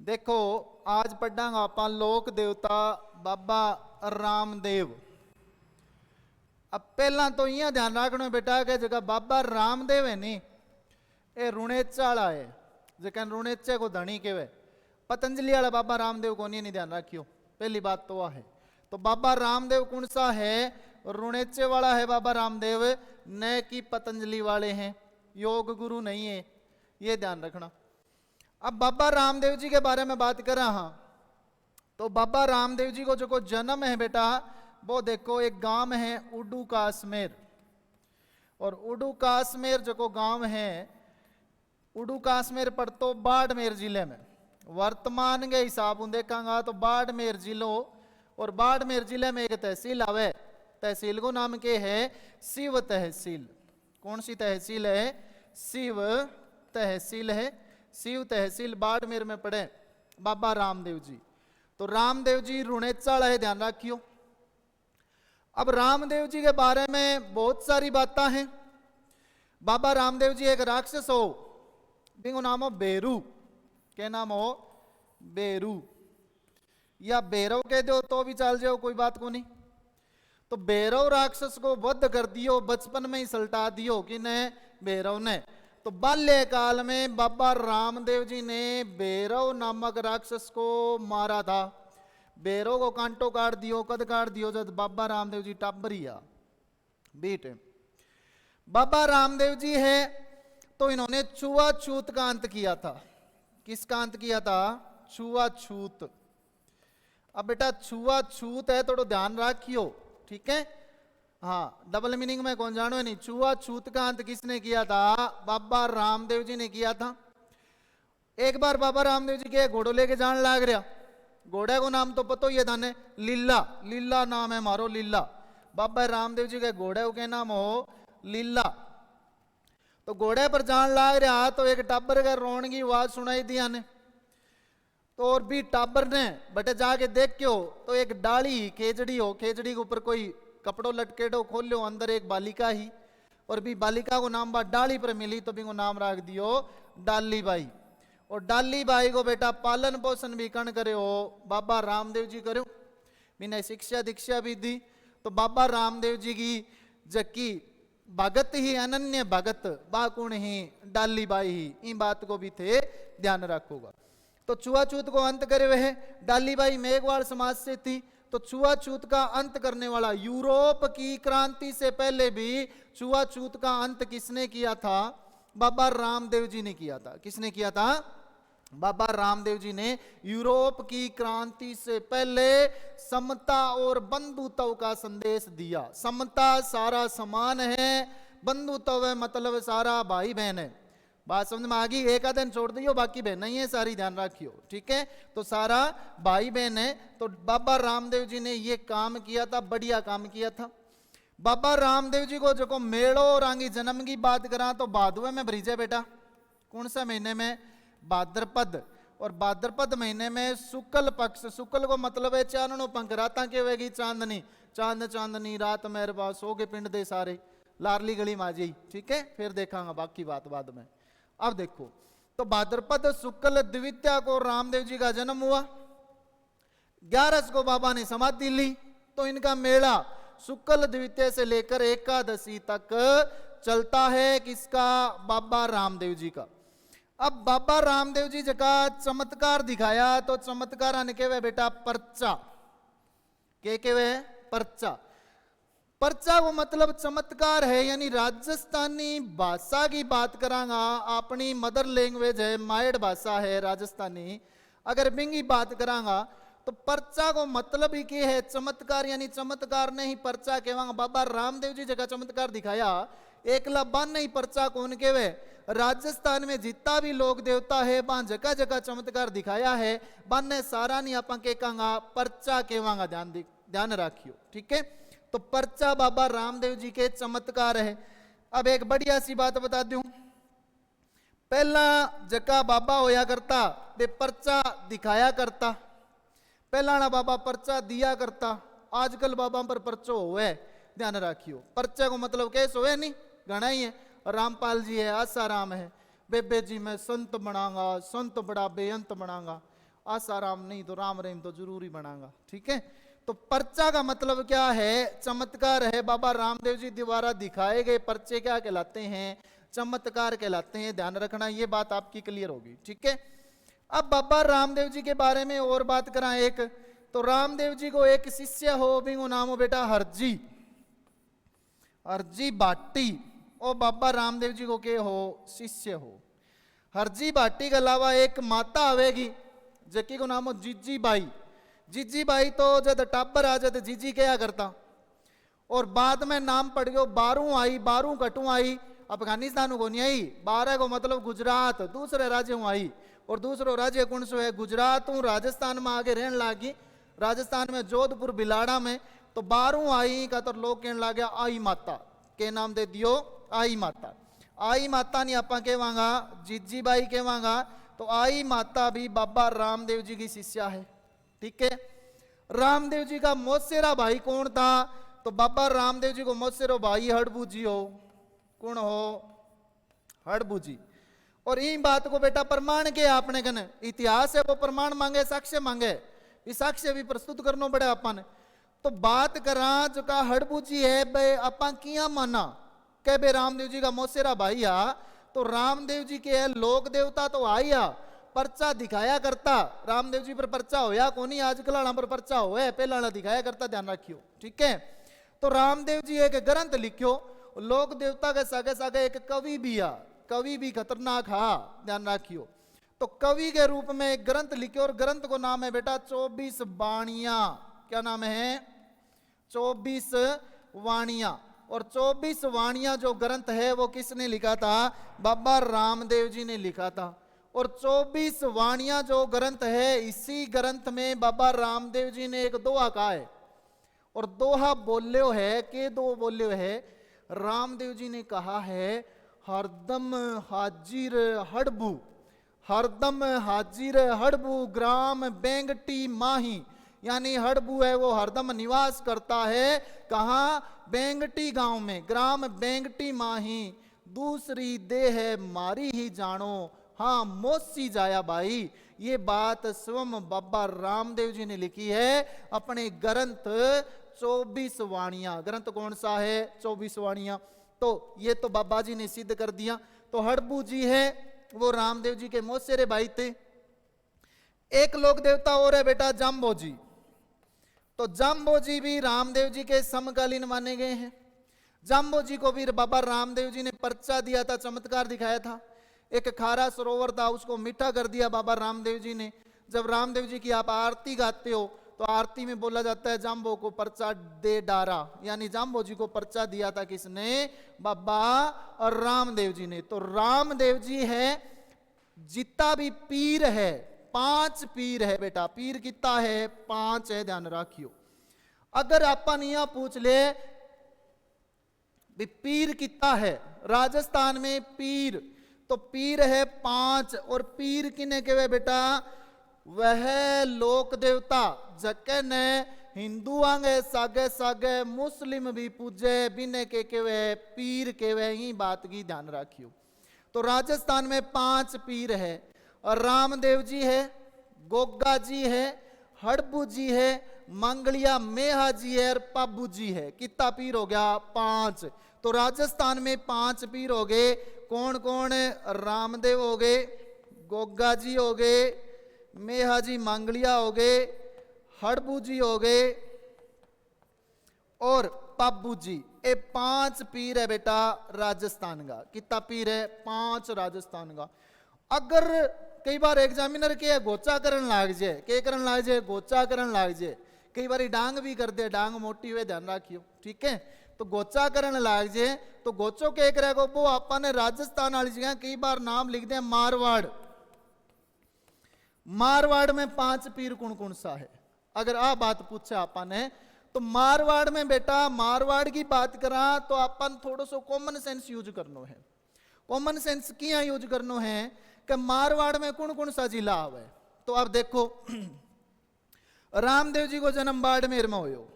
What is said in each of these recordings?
देखो आज पढ़ांगा आप लोक देवता बाबा रामदेव। अब पहला तो यह ध्यान रखना बेटा कि जगह बाबा रामदेव है नी ये रुणेचा वाला है, जगह रुणेचे को धनी केवे। पतंजलि वाला बाबा रामदेव को नहीं ध्यान रखियो, पहली बात तो वह है। तो बाबा रामदेव कौन सा है? रुणेचे वाला है बाबा रामदेव, न कि पतंजलि वाले हैं, योग गुरु नहीं है, ये ध्यान रखना। अब बाबा रामदेव जी के बारे में बात कर रहा, तो बाबा रामदेव जी को जो जन्म है बेटा वो देखो एक गांव है उडू काश्मीर, और उडू काश्मीर जो गांव है उडू काश्मीर पड़तो बाड़मेर जिले में। वर्तमान के हिसाब देखांगा तो बाड़मेर जिलो, और बाड़मेर जिले में एक तहसील आवे, तहसील को नाम के है शिव तहसील। कौन सी तहसील है? शिव तहसील है। शिव तहसील बाड़मेर में पड़े बाबा रामदेव जी। तो रामदेव जी रुणेचाड़ा है, ध्यान रखियो। अब रामदेव जी के बारे में बहुत सारी बातें हैं। बाबा रामदेव जी एक राक्षस हो, बिंगो नाम हो बेरू। क्या नाम हो? बेरू, या भैरव कह दो तो भी चल जाओ, कोई बात को नहीं। तो भैरव राक्षस को वध कर दियो, बचपन में ही सल्टा दियो कि ने भैरव ने। तो बाल्यकाल में बाबा रामदेव जी ने भैरव नामक राक्षस को मारा था। भैरव को कांटो काट दियो, कद काट दियो, जब बाबा रामदेव जी टाबरिया बेटे बाबा रामदेव जी है। तो इन्होंने छुआछूत का अंत किया था। किसका अंत किया था? छुआछूत। अब बेटा छुआछूत है थोड़ा ध्यान रखियो, ठीक है? हाँ, डबल मीनिंग में कौन जानो नहीं। छुआछूत का अंत किसने किया था? बाबा रामदेव जी ने किया था। एक बार बाबा रामदेव जी के घोड़ो लेके जान लाग रहा, घोड़े को नाम तो पता ही है थाने, लीला। लीला नाम है मारो, लीला। बाबा रामदेव जी के घोड़े के नाम हो लीला। तो घोड़े पर जान लाग रहा तो एक टाबर का रोने की आवाज सुनाई दी आने। तो और भी टाबर ने बटे जाके देख के हो तो एक डाली खेजड़ी हो, खेजड़ी के ऊपर कोई कपड़ो लटकेडो खोल लो, अंदर एक बालिका ही, और भी बालिका को नाम बा डाली पर मिली तो भी को नाम रख दियो डाली बाई। और डाली बाई को बेटा पालन पोषण भी कण करे हो बाबा रामदेव जी करो, मैंने शिक्षा दीक्षा भी दी। तो बाबा रामदेव जी की जक्की भगत ही अनन्य भगत बाकुण ही डाली बाई ही, इन बात को भी थे ध्यान रखोगा। तो छुआछूत को अंत करे वह डाली बाई मेघवाड़ समाज से थी। तो छुआछूत का अंत करने वाला, यूरोप की क्रांति से पहले भी छुआछूत का अंत किसने किया था? बाबा रामदेव जी ने किया था। किसने किया था? बाबा रामदेव जी ने यूरोप की क्रांति से पहले समता और बंधुत्व का संदेश दिया। समता सारा समान है, बंधुत्व मतलब सारा भाई बहन है। बात समझ में आ गई? एक आध दिन छोड़ दियो, बाकी बहन नहीं है सारी, ध्यान रखियो, ठीक है? तो सारा भाई बहन है। तो बाबा रामदेव जी ने ये काम किया था, बढ़िया काम किया था। बाबा रामदेव जी को जो मेड़ो और आंगी जन्म की बात करा तो भादवे में भरीजे बेटा। कौन सा महीने में? भाद्रपद। और भाद्रपद महीने में शुक्ल पक्ष, शुक्ल को मतलब है चाननो पंख, राता के वेगी चांदनी, चांद चांदनी रात मेरे पास हो गए पिंड दे सारे, लारली गली माजी, ठीक है? फिर देखांगा बाकी बात बाद में। अब देखो, तो भाद्रपद शुक्ल द्वितीया को रामदेव जी का जन्म हुआ। 11 को बाबा ने समाधि ली। तो इनका मेला शुक्ल द्वितीया से लेकर एकादशी तक चलता है। किसका? बाबा रामदेव जी का। अब बाबा रामदेव जी का चमत्कार दिखाया, तो चमत्कार ने के बेटा परचा। के वे? परचा। परचा वो मतलब चमत्कार है, यानी राजस्थानी भाषा की बात करांगा, अपनी मदर लैंग्वेज है, मायड़ भाषा है राजस्थानी। अगर बिंगी बात करांगा तो परचा को मतलब ही क्या है? चमत्कार, यानी चमत्कार ने ही परचा कहवांगा। बाबा रामदेव जी जगह चमत्कार दिखाया, एकला बान नहीं परचा कौन केवे? राजस्थान में जितना भी लोग देवता है बान जगह जगह चमत्कार दिखाया है, बान ने सारा नहीं आप कहंगा परचा कहवांगा। ध्यान रखियो, ठीक है? तो परचा बाबा रामदेव जी के चमत्कार है। अब एक बढ़िया सी बात बता दूं, पहला जका बाबा होया करता वे परचा दिखाया करता, पहला ना बाबा परचा दिया करता, आजकल बाबा पर परचो हुए, ध्यान रखियो। परचा को मतलब कैसे हुए? नहीं घना ही है, रामपाल जी है, आसाराम है, बेबे जी मैं संत बनांगा, संत बड़ा बेअंत बनांगा, आसाराम नहीं तो राम रहीम तो जरूर ही बनागा। ठीक है, तो पर्चा का मतलब क्या है? चमत्कार है। बाबा रामदेव जी द्वारा दिखाए गए पर्चे क्या कहलाते हैं? चमत्कार कहलाते हैं। ध्यान रखना, ये बात आपकी क्लियर होगी। ठीक है, अब बाबा रामदेव जी के बारे में और बात करा एक, तो रामदेव जी को एक शिष्य हो, बिंगो नाम हो बेटा हरजी, हरजी बाटी। और बाबा रामदेव जी को के हो? शिष्य हो। हरजी बाटी के अलावा एक माता आवेगी जकी को नाम हो जीजी बाई। जीजी बाई तो जब टाबर आ जाते जीजी क्या करता, और बाद में नाम पड़ गयो बारू आई, बारू कटू आई, अफगानिस्तान को नहीं आई, 12 को मतलब गुजरात दूसरे राज्य में आई। और दूसरो राज्य कौन सो है? गुजरात हूँ राजस्थान में आगे रहने लागी, राजस्थान में जोधपुर बिलाड़ा में। तो 12 आई का तो लोग कहने लगे आई माता, के नाम दे दियो आई माता। आई माता नहीं आपा कहवांगा, जीजी बाई कहवांगा। तो आई माता भी बाबा रामदेव जी की शिष्या है। ठीक है, रामदेव जी का मौसेरा भाई कौन था? तो बाबा रामदेव जी को मौसेरो भाई हड़बू जी हो। कौन हो? हड़बू जी। और इन बात को बेटा प्रमाण के आपने कने इतिहास है वो प्रमाण मांगे, साक्ष्य मांगे, इस साक्ष्य भी प्रस्तुत करना पड़े अपन। तो बात करा जो का हड़बू जी है बे अपन किया माना के बे रामदेव जी का मौसेरा भाई आ, तो रामदेव जी के लोक देवता तो आया, पर्चा दिखाया करता। रामदेव जी पर पर्चा होया कोनी, आजकल पर पर्चा होया, पहला दिखाया करता, ध्यान रखियो। ठीक है, तो रामदेव जी एक ग्रंथ लिखियो, लोक देवता के सागे सागे एक कवि भी आ, कवि भी खतरनाक हा, ध्यान रखियो। तो कवि के रूप में एक ग्रंथ लिखियो, और ग्रंथ को नाम है बेटा 24 वाणियां। क्या नाम है? 24 वाणियां। और 24 वाणियां जो ग्रंथ है वो किसने लिखा था? बाबा रामदेव जी ने लिखा था। और 24 वाणियां जो ग्रंथ है, इसी ग्रंथ में बाबा रामदेव जी ने एक दोहा कहा है, और दोहा बोल्यो है के दो बोल्यो है। रामदेव जी ने कहा है हरदम हाजिर हड़बू, हरदम हाजिर हड़बू ग्राम बेंगटी माही। यानी हड़बू है वो हरदम निवास करता है कहाँ? बेंगटी गांव में, ग्राम बेंगटी माही। दूसरी देह मारी ही जानो, हाँ मोसी जाया भाई। ये बात स्वयं बाबा रामदेव जी ने लिखी है अपने ग्रंथ 24 वाणियां। ग्रंथ कौन सा है? 24 वाणियां। तो ये तो बाबा जी ने सिद्ध कर दिया। तो हड़बू जी है वो रामदेव जी के मौसेरे भाई थे। एक लोक देवता और है बेटा जाम्बो जी। तो जाम्बो जी भी रामदेव जी के समकालीन माने गए हैं। जाम्बो जी को भी बाबा रामदेव जी ने पर्चा दिया था, चमत्कार दिखाया था। एक खारा सरोवर था, उसको मीठा कर दिया बाबा रामदेव जी ने। जब रामदेव जी की आप आरती गाते हो तो आरती में बोला जाता है जाम्बो को पर्चा दे डारा, यानी जाम्बो जी को पर्चा दिया था किसने? बाबा रामदेव जी ने। तो रामदेव जी है जितना भी पीर है, 5 पीर है बेटा। पीर कितना है? 5 है, ध्यान रखियो। अगर अपन यहां पूछ ले पीर कितना है राजस्थान में पीर, तो पीर है 5। और पीर किने कहवे बेटा? वह लोक देवता जके ने हिंदू आंगे सागे सागे मुस्लिम भी पूजे बिने के केवे पीर केवे। ही बात की ध्यान रखियो। तो राजस्थान में 5 पीर है, और रामदेव जी है, गोगा जी है, हड़बू जी है, मंगलिया मेहा जी है, और पाबू जी है। कितना पीर हो गया? 5। तो राजस्थान में 5 पीर हो गए। कौन कौन? रामदेव हो गए, गोगा जी हो गए, मेहा जी मंगलिया हो गए, हड़बू जी हो गए, और पाबू जी। ये 5 पीर है बेटा राजस्थान का। कितना पीर है? 5 राजस्थान का। अगर कई बार एग्जामिनर के गोचा करन लाग जाए, के करन लाग जाए? गोचा करन लाग जाए। कई बार डांग भी कर दे, डांग मोटी हुए, ध्यान रखियो। ठीक है, तो गोचा करन लाग जाए तो गोचो के करेगा वो अपन राजस्थान वाली जगह कई बार नाम लिख दे मारवाड़। मारवाड़ में 5 पीर कौन कौन सा है? अगर आ बात पूछे अपन है तो मारवाड़ में बेटा, मारवाड़ की बात करा तो अपन थोड़ा सो कॉमन सेंस यूज करनो है। कॉमन सेंस किया यूज करनो है कि मारवाड़ में कौन कौन सा जिला आवे? तो अब देखो रामदेव जी को जन्म बाड़मेर में होयो।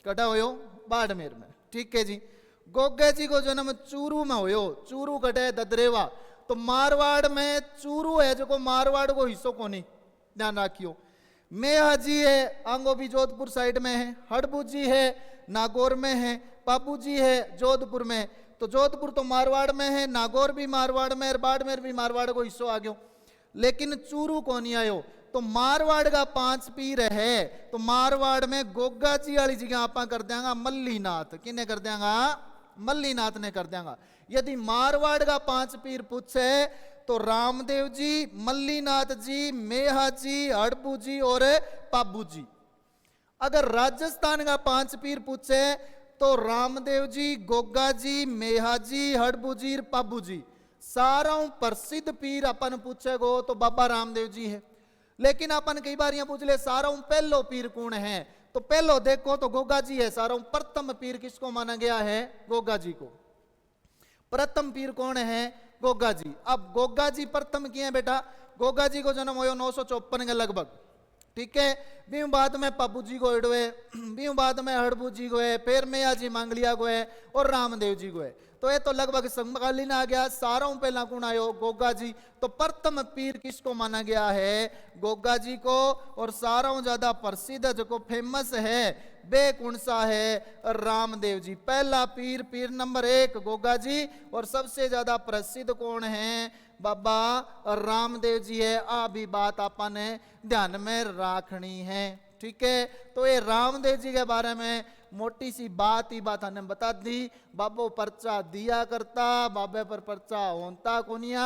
कटा होयो? बाड़मेर में। ठीक है जी। गोगे जी को जन्म चूरू में होयो। चूरू कटे ददरेवा। तो मारवाड़ में चूरू है जो को मारवाड़ को हिस्सों को नहीं, ध्यान रखियो। मेहा जी है, आंगो भी जोधपुर साइड में है, हड़बू जी है नागौर में है, पापू जी है जोधपुर में। तो जोधपुर तो मारवाड़ में है, नागौर भी मारवाड़ में, और बाड़मेर भी मारवाड़ को हिस्सों आ गयो, लेकिन चूरू को नहीं आयो। तो मारवाड़ का 5 पीर है, तो मारवाड़ में गोगा जी वाली जगह आप कर देंगे मल्लीनाथ। किने कर देंगा? मल्लीनाथ ने कर देंगा। यदि मारवाड़ का 5 पीर पूछे तो रामदेव जी, मल्लीनाथ जी, मेहा जी, हड़बू जी और पाबू जी। अगर राजस्थान का 5 पीर पूछे तो रामदेव जी, गोगा जी, मेहा जी, हड़बू जी, पाबू जी। सारा प्रसिद्ध पीर अपन पूछेगो तो बाबा रामदेव जी है। लेकिन अपन कई बार यहाँ पूछ ले सारा पहलो पीर कौन है, तो पहलो देखो तो गोगा जी है। सारा प्रथम पीर किसको माना गया है? गोगा जी को। प्रथम पीर कौन है? गोगा जी। अब गोगा जी प्रथम किए बेटा? गोगा जी को जन्म हो 954 के लगभग, ठीक है। बीम बाद में पापू जी को इडवे, बीम बाद में हड़बू जी को है, फिर मैया जी मांगलिया को है और रामदेव जी को है। तो ये तो लगभग समकालीन आ गया। सारा पहला कौन आयो? गोगा जी। तो प्रथम पीर किसको माना गया है? गोगा जी को। और सारा ज्यादा प्रसिद्ध जो फेमस है वे कौन सा है? रामदेव जी। पहला पीर, पीर नंबर 1 गोगा जी, और सबसे ज्यादा प्रसिद्ध कौन है? बाबा रामदेव जी है। आ भी बात आपने ध्यान में रखनी है, ठीक है। तो ये रामदेव जी के बारे में मोटी सी बात ही बात हमने बता दी। बाबो पर्चा दिया करता, बाबे पर पर्चा होता कोनिया,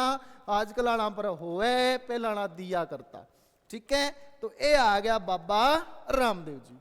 आजकल आना पर होए, पहला दिया करता, ठीक है। तो ये आ गया बाबा रामदेव जी।